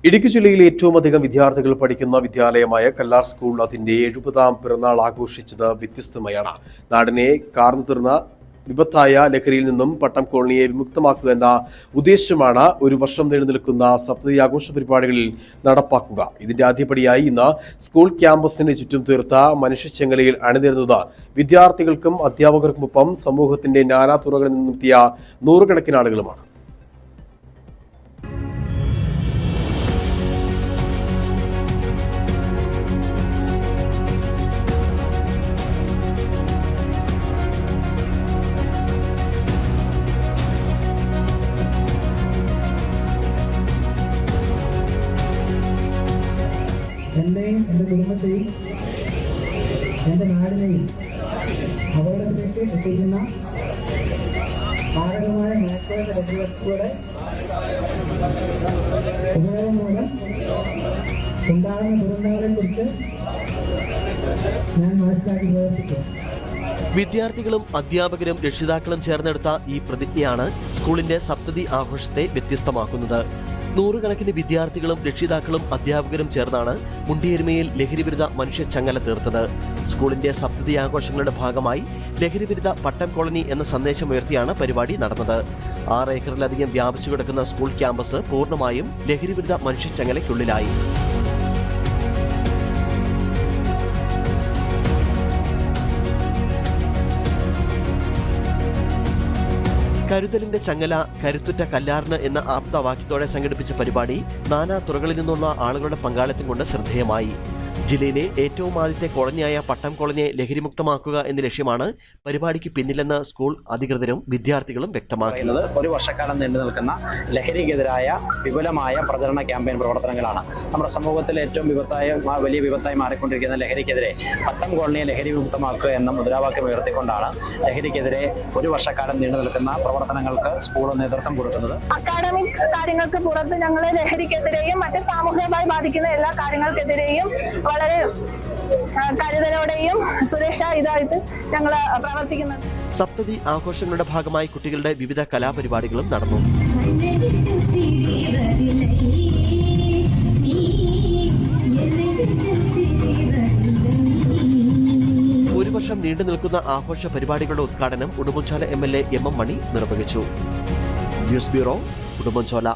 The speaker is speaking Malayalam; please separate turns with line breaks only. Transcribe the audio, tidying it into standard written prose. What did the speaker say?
ഇടുക്കി ജില്ലയിൽ ഏറ്റവും അധികം വിദ്യാർത്ഥികൾ പഠിക്കുന്ന വിദ്യാലയമായ കല്ലാർ സ്കൂൾ അതിന്റെ 70ാം പിറന്നാൾ ആഘോഷിച്ചത് വ്യത്യസ്തമായാണ്. നാടിനെ കാർന്നു തീർന്ന വിപത്തായ ലഹരിയിൽ നിന്നും പട്ടം കോളനിയെ വിമുക്തമാക്കുക എന്ന ഉദ്ദേശമാണ് ഒരു വർഷം നീണ്ടുനിൽക്കുന്ന സപ്തതി ആഘോഷ പരിപാടികളിൽ നടപ്പാക്കുക. ഇതിന്റെ ആദ്യപടിയായി ഇന്ന് സ്കൂൾ ക്യാമ്പസിന് ചുറ്റും തീർത്ത മനുഷ്യച്ചെങ്ങലയിൽ അണിനിരുന്നത് വിദ്യാർത്ഥികൾക്കും അധ്യാപകർക്കുമൊപ്പം സമൂഹത്തിന്റെ നാനാ തുറകളിൽ നിന്നെത്തിയ നൂറുകണക്കിന് ആളുകളുമാണ്.
എന്നെയും എൻ്റെ കുടുംബത്തെയും എൻ്റെ നാടിനെയും അപകടത്തിലേക്ക് എത്തിക്കുന്ന മാരകമായ മയക്കുമരുന്ന് ലഹരി വസ്തുക്കളുടെ ഉപയോഗം മൂലം ഉണ്ടാകുന്ന ദുരന്തങ്ങളെക്കുറിച്ച് ഞാൻ മനസ്സിലാക്കി പ്രവർത്തിക്കും.
വിദ്യാർത്ഥികളും അധ്യാപകരും രക്ഷിതാക്കളും ചേർന്നെടുത്ത ഈ പ്രതിജ്ഞയാണ് സ്കൂളിന്റെ സപ്തതി ആഘോഷത്തെ വ്യത്യസ്തമാക്കുന്നത്. നൂറുകണക്കിന് വിദ്യാർത്ഥികളും രക്ഷിതാക്കളും അധ്യാപകരും ചേർന്നാണ് മുണ്ടിയെരുമയിൽ ലഹരിവിരുദ്ധ മനുഷ്യച്ചങ്ങല തീർത്തത്. സ്കൂളിന്റെ സപ്തതി ആഘോഷങ്ങളുടെ ഭാഗമായി ലഹരിവിരുദ്ധ പട്ടം കോളനി എന്ന സന്ദേശമുയർത്തിയാണ് പരിപാടി നടന്നത്. 6 ഏക്കറിലധികം വ്യാപിച്ചു കിടക്കുന്ന സ്കൂൾ ക്യാമ്പസ് പൂർണ്ണമായും ലഹരിവിരുദ്ധ മനുഷ്യച്ചങ്ങലയ്ക്കുള്ളിലായി. കരുതലിന്റെ ചങ്ങല കരുത്തുറ്റ കല്ലാറിന് എന്ന ആപ്തവാക്യത്തോടെ സംഘടിപ്പിച്ച പരിപാടി നാനാ തുറകളിൽ നിന്നുള്ള ആളുകളുടെ പങ്കാളിത്തം കൊണ്ട് ശ്രദ്ധേയമായി. ജില്ലയിലെ ഏറ്റവും ആദ്യത്തെ കോളനിയായ പട്ടം കോളനിയെ ലഹരിമുക്തമാക്കുക എന്ന ലക്ഷ്യമാണ് പരിപാടിക്ക് പിന്നിലെന്ന് സ്കൂൾ അധികൃതരും വിദ്യാർത്ഥികളും വ്യക്തമാക്കുന്നത്.
ഒരു വർഷക്കാലം നീണ്ടു നിൽക്കുന്ന ലഹരിക്കെതിരായ വിപുലമായ പ്രചരണ ക്യാമ്പയിൻ പ്രവർത്തനങ്ങളാണ്. നമ്മുടെ സമൂഹത്തിൽ ഏറ്റവും വലിയ വിപത്തായി മാറിക്കൊണ്ടിരിക്കുന്ന ലഹരിക്കെതിരെ പട്ടം കോളനിയെ ലഹരി മുക്തമാക്കുക എന്ന മുദ്രാവാക്യം ഉയർത്തിക്കൊണ്ടാണ് ലഹരിക്കെതിരെ ഒരു വർഷക്കാലം നീണ്ടു നിൽക്കുന്ന പ്രവർത്തനങ്ങൾക്ക് സ്കൂൾ നേതൃത്വം കൊടുക്കുന്നത്.
അക്കാഡമിക് കാര്യങ്ങൾക്ക് പുറത്ത് ഞങ്ങൾ ലഹരിക്കെതിരെയും മറ്റ് സാമൂഹികമായി ബാധിക്കുന്ന എല്ലാ കാര്യങ്ങൾക്കെതിരെയും വളരെ കരുതലോടെയും സുരക്ഷാ ഇതായിട്ട് ഞങ്ങൾ പ്രവർത്തിക്കുന്നത്.
സപ്തതി ആഘോഷങ്ങളുടെ ഭാഗമായി കുട്ടികളുടെ വിവിധ കലാപരിപാടികളും നടന്നു. ഒരു വർഷം നീണ്ടു നിൽക്കുന്ന ആഘോഷ പരിപാടികളുടെ ഉദ്ഘാടനം ഉടുമ്പൻചോല MLA MM മണി നിർവഹിച്ചു. News bureau, Udumbanchola.